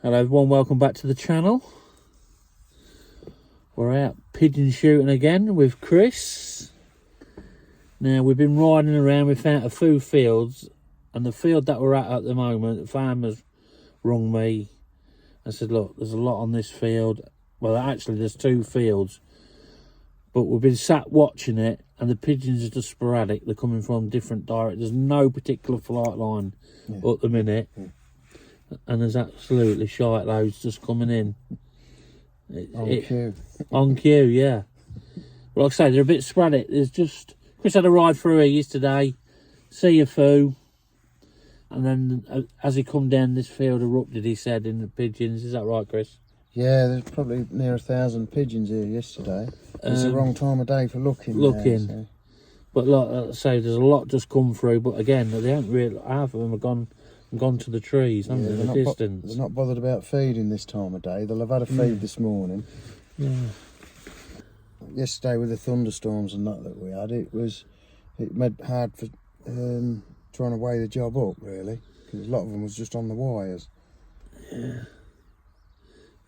Hello everyone, welcome back to the channel. We're out pigeon shooting again with Chris. Now we've been riding around, we found a few fields, and the field that we're at the moment, the farmers rung me and said, look, there's a lot on this field. Well, actually there's two fields, but we've been sat watching it and the pigeons are just sporadic. They're coming from different directions. There's no particular flight line at the minute. And there's absolutely shite loads just coming in. On cue, yeah. But like I say, they're a bit sporadic. There's just... Chris had a ride through here yesterday, see a few, and then as he come down this field erupted, he said, in the pigeons. Is that right, Chris? Yeah, there's probably near 1,000 pigeons here yesterday. It's the wrong time of day for looking. Now, so. But like I say, there's a lot just come through, but again, they haven't really... Half of them have gone to the trees, haven't they, in the distance. They're not bothered about feeding this time of day. They'll have had a feed this morning. Yeah. Yesterday with the thunderstorms and that we had, it made it hard for trying to weigh the job up, really, because a lot of them was just on the wires. Yeah,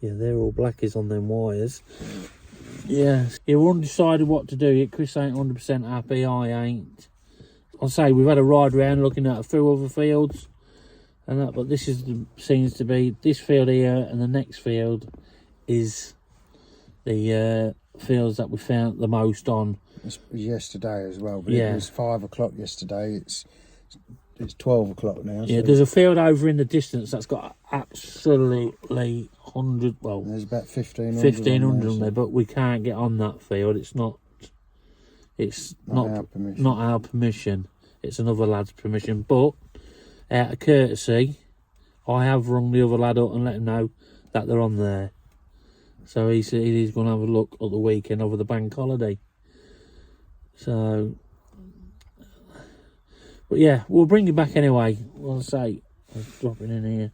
they're all blackies on them wires. Yeah, we're undecided what to do yet. Chris ain't 100% happy, I ain't. I'll say we've had a ride around looking at a few other fields and that, but this seems to be this field here, and the next field is the fields that we found the most on. It was yesterday as well, but it was 5 o'clock yesterday. It's 12 o'clock now. Yeah, so there's a field over in the distance that's got absolutely 100. Well, there's about 1,500 on there, but we can't get on that field. It's not our permission. It's another lad's permission. But out of courtesy, I have rung the other lad up and let him know that they're on there. So he said he's going to have a look at the weekend over the bank holiday. So, but yeah, we'll bring it back anyway. I'll say, I was dropping in here.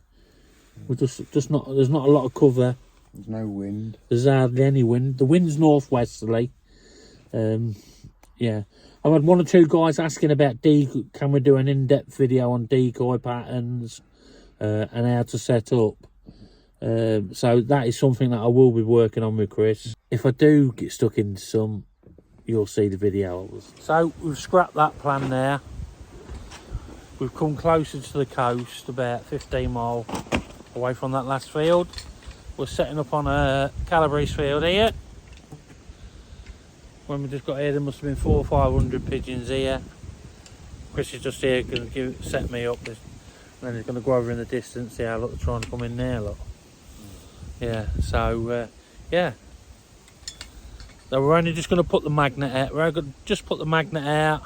We're just not. There's not a lot of cover. There's no wind. There's hardly any wind. The wind's northwesterly. Yeah, I've had one or two guys asking about decoy. Can we do an in-depth video on decoy patterns and how to set up? So that is something that I will be working on with Chris. If I do get stuck into some, you'll see the videos. So we've scrapped that plan there. We've come closer to the coast, about 15 mile away from that last field. We're setting up on a calabrese field here. When we just got here, there must have been 400 or 500 pigeons here. Chris is just here going to set me up, and then he's going to go over in the distance. Yeah, look, they're trying to come in there, look. Yeah, so yeah. So we're only just going to put the magnet out. We're going to just put the magnet out,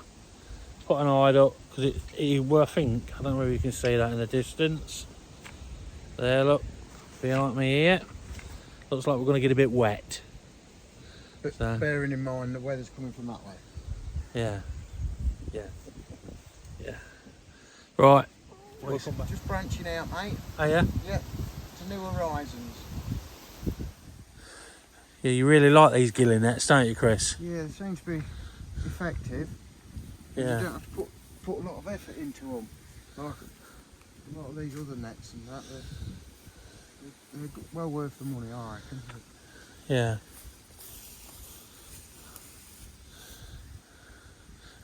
put an hide up, because I think, I don't know if you can see that in the distance. There, look, behind me here. Looks like we're going to get a bit wet. But so, bearing in mind the weather's coming from that way. Yeah. Right. Well, just branching out, mate. Oh yeah? Yeah, to new horizons. Yeah, you really like these ghillie nets, don't you, Chris? Yeah, they seem to be effective. Yeah. You don't have to put a lot of effort into them. Like a lot of these other nets and that, they're well worth the money, I reckon. Yeah.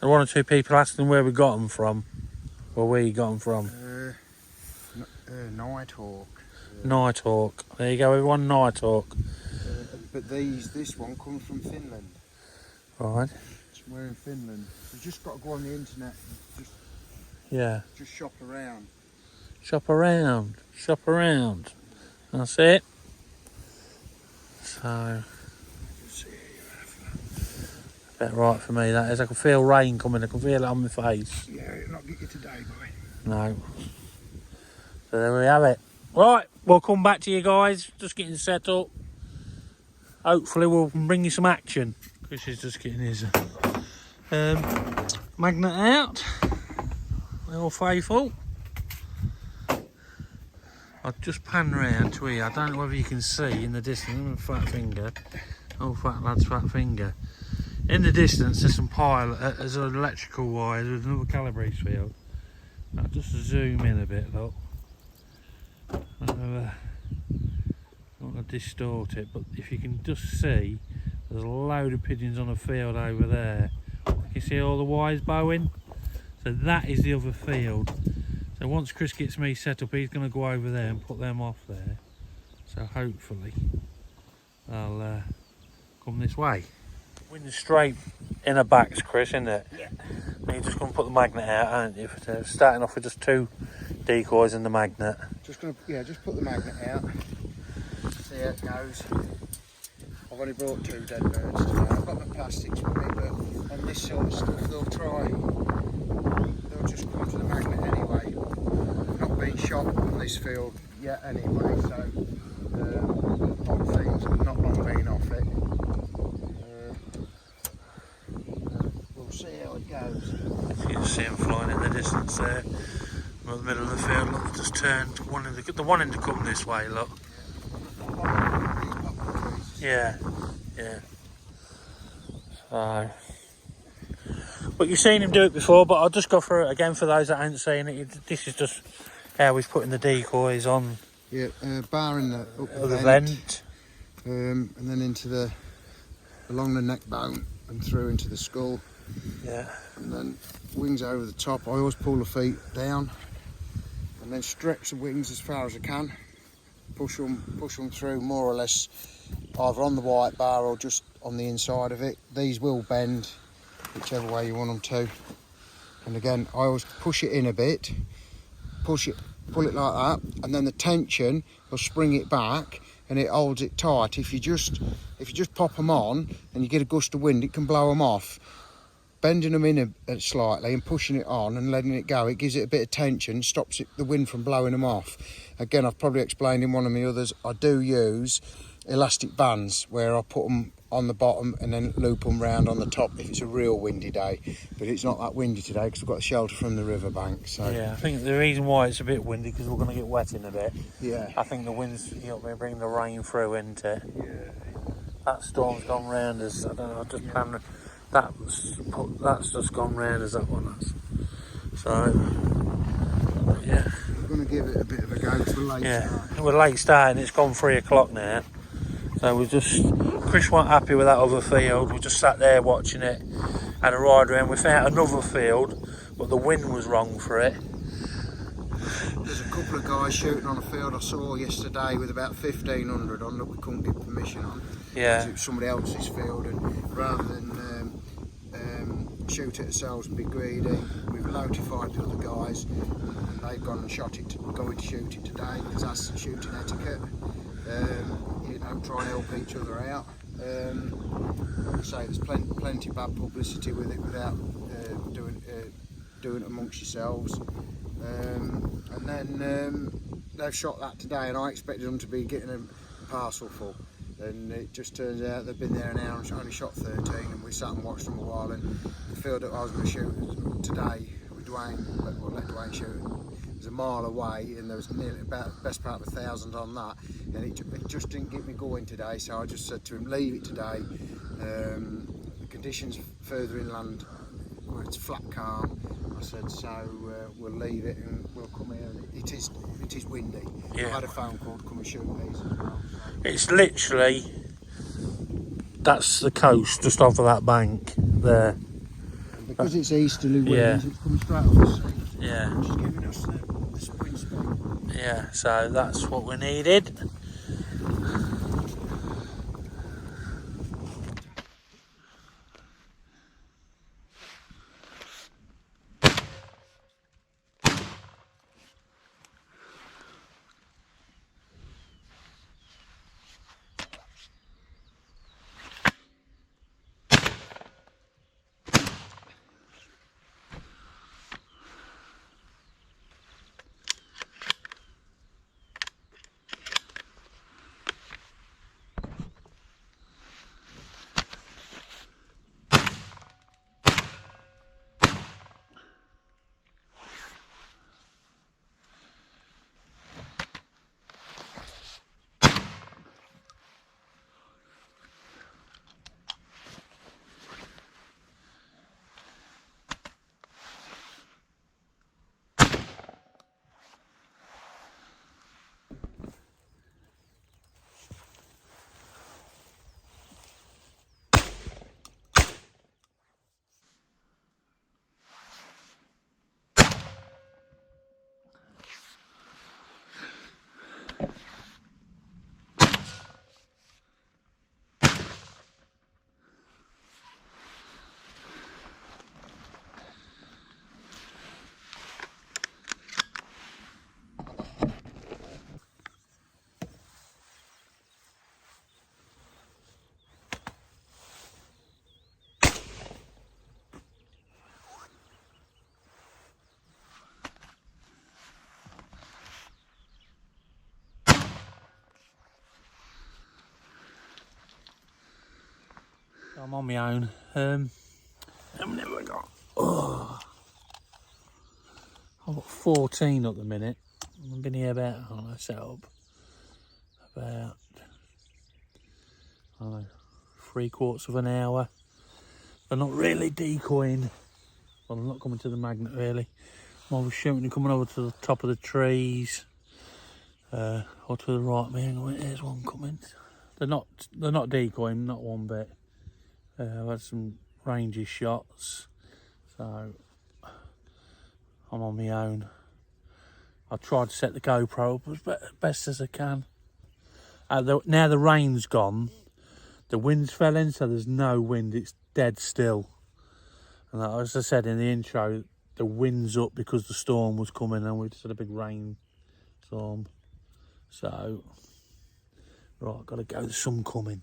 And one or two people asking where we got them from, or where you got them from. Nighthawk. Nighthawk. There you go, everyone. Nighthawk. But this one comes from Finland. Right. We're in Finland. We've just got to go on the internet and just shop around. Shop around. That's it. So. About right for me, that is. I can feel rain coming, I can feel it on my face. Yeah, it'll not get you today, boy. No. So there we have it. Right, we'll come back to you guys, just getting set up. Hopefully we'll bring you some action. Chris is just getting his magnet out. They're all faithful. I'll just pan round to here. I don't know whether you can see in the distance. Fat finger. Oh, fat lad's fat finger. In the distance, there's some there's an electrical wire. There's another calabrese field. I'll just zoom in a bit, look. I don't want to distort it, but if you can just see, there's a load of pigeons on a field over there. You see all the wires bowing? So that is the other field. So once Chris gets me set up, he's going to go over there and put them off there. So hopefully they'll come this way. Wind's straight in her backs, Chris, isn't it? Yeah. And you're just going to put the magnet out, aren't you? Starting off with just 2 decoys and the magnet. Just put the magnet out. See how it goes. I've only brought 2 dead birds today. I've got the plastics with me, but on this sort of stuff they'll just come to the magnet anyway. I've not been shot on this field yet anyway, so on things I've not long been off it. We'll see how it goes. You can see them flying in the distance there. In the middle of the field, look, they've just turned. They're wanting to come this way, look. Yeah, yeah. So, but you've seen him do it before, but I'll just go through it again for those that ain't seen it. This is just how he's putting the decoys on. Yeah, barring the vent. And then into along the neck bone and through into the skull. Yeah. And then wings over the top. I always pull the feet down and then stretch the wings as far as I can. Push them through more or less either on the white bar or just on the inside of it. These will bend whichever way you want them to. And again, I always push it in a bit, pull it like that, and then the tension will spring it back and it holds it tight. If you just pop them on and you get a gust of wind, it can blow them off. Bending them in slightly and pushing it on and letting it go, it gives it a bit of tension, stops the wind from blowing them off. Again, I've probably explained in one of my others, I do use elastic bands where I put them on the bottom and then loop them round on the top if it's a real windy day. But it's not that windy today because we've got shelter from the riverbank. So yeah, I think the reason why it's a bit windy because we're going to get wet in a bit. Yeah. I think the wind's bringing the rain through, isn't it? Yeah. That storm's gone round us. I don't know. I just planned that's just gone round as that one has. So yeah. We're going to give it a bit of a go. It's a late start. We're late starting. It's gone 3 o'clock now. So Chris wasn't happy with that other field. We just sat there watching it, had a ride around. We found another field, but the wind was wrong for it. There's a couple of guys shooting on a field I saw yesterday with about 1,500 on that we couldn't get permission on. Yeah. It was somebody else's field, and rather than shoot it ourselves and be greedy, we've notified the other guys, and they've gone and going to shoot it today because that's shooting etiquette. Try and help each other out. Like I say, there's plenty bad publicity with it without doing it amongst yourselves. And then they've shot that today, and I expected them to be getting a parcel full. And it just turns out they've been there an hour and only shot 13, and we sat and watched them a while. And the field that I was going to shoot today with Dwayne, let Dwayne shoot, was a mile away, and there was nearly about the best part of 1,000 on that, and it just didn't get me going today. So I just said to him, leave it today. The conditions further inland where it's flat calm, I said, so we'll leave it and we'll come here. It is windy. Yeah. I had a phone call to come and shoot these as well. It's literally, that's the coast just off of that bank there. And because it's easterly winds, Yeah. it's coming straight off the sea. Yeah. Which is giving us the wind speed. Yeah, so that's what we needed. I'm on my own. How many have I got? Oh, I've got 14 at the minute. I've been here about, I don't know, set up about, I don't know, 3/4 of an hour. They're not really decoying. Well, they're not coming to the magnet really. I'm always shooting and coming over to the top of the trees. Or to the right, man. There's one coming. They're not decoying, not one bit. I've had some rangy shots, so I'm on my own. I tried to set the GoPro up as best as I can. Now the rain's gone, the wind's fell in, so there's no wind, it's dead still. And as I said in the intro, the wind's up because the storm was coming and we just had a big rain storm. So, right, gotta go, there's some coming.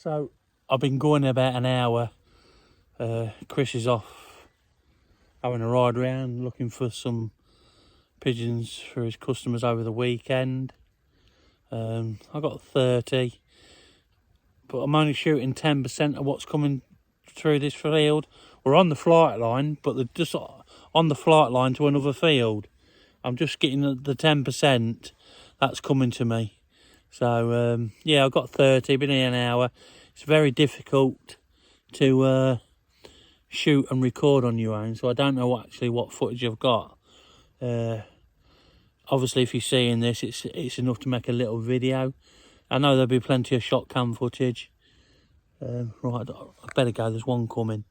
So I've been going about an hour. Chris is off having a ride around looking for some pigeons for his customers over the weekend. I got 30, but I'm only shooting 10% of what's coming through this field. We're on the flight line, but they're just on the flight line to another field. I'm just getting the 10% that's coming to me. So yeah, I've got 30, been here an hour. It's very difficult to shoot and record on your own, so I don't know actually what footage I've got. Obviously if you're seeing this, it's enough to make a little video. I know there'll be plenty of shot cam footage. Right, I better go, there's one coming.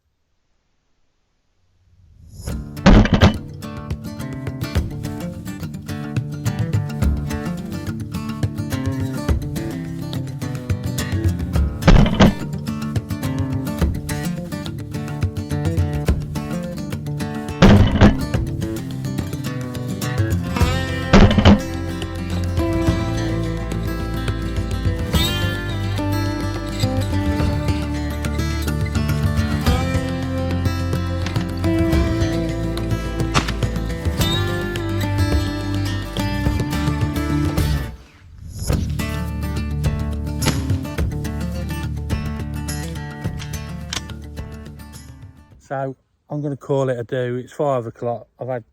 So I'm going to call it a do. It's 5 o'clock. I've had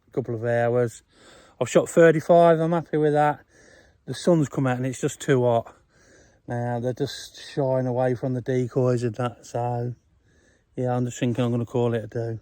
a couple of hours. I've shot 35. I'm happy with that. The sun's come out and it's just too hot. Now they're just shying away from the decoys and that. So yeah, I'm just thinking I'm going to call it a do.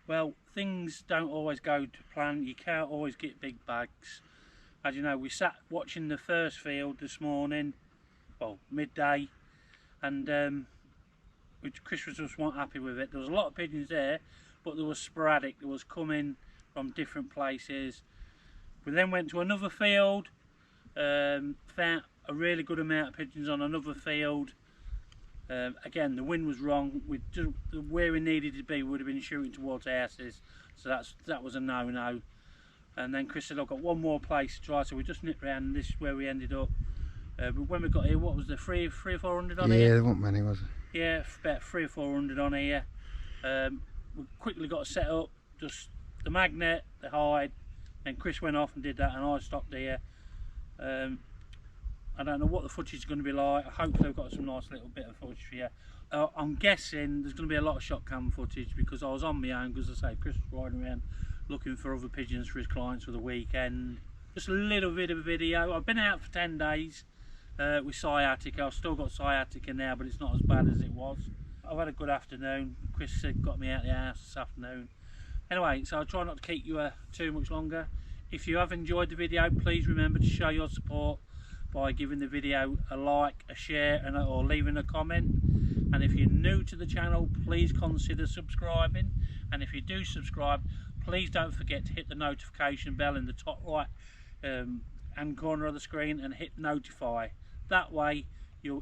Well, things don't always go to plan. You can't always get big bags. As you know, we sat watching the first field this morning, well, midday, and Chris was just not happy with it. There was a lot of pigeons there, but there was sporadic. There was coming from different places. We then went to another field, found a really good amount of pigeons on another field. Again, the wind was wrong. Where we needed to be would have been shooting towards houses, so that was a no-no. And then Chris said, I've got one more place to try, so we just nipped round, and this is where we ended up. But when we got here, what was there, 300 or 400 on here? Yeah, there weren't many, was there? Yeah, about 300 or 400 on here. We quickly got set up, just the magnet, the hide, and Chris went off and did that, and I stopped here. I don't know what the footage is going to be like. I hope they've got some nice little bit of footage for you. I'm guessing there's going to be a lot of shot cam footage because I was on my own, because I say Chris was riding around looking for other pigeons for his clients for the weekend. Just a little bit of video. I've been out for 10 days with sciatica. I've still got sciatica now, but it's not as bad as it was. I've had a good afternoon. Chris said got me out of the house this afternoon. Anyway, so I'll try not to keep you too much longer. If you have enjoyed the video, please remember to show your support by giving the video a like, a share, or leaving a comment. And if you're new to the channel, please consider subscribing. And if you do subscribe, please don't forget to hit the notification bell in the top right hand corner of the screen and hit notify. That way,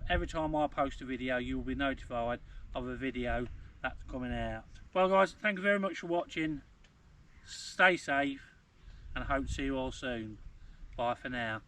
every time I post a video, you'll be notified of a video that's coming out. Well guys, thank you very much for watching. Stay safe and I hope to see you all soon. Bye for now.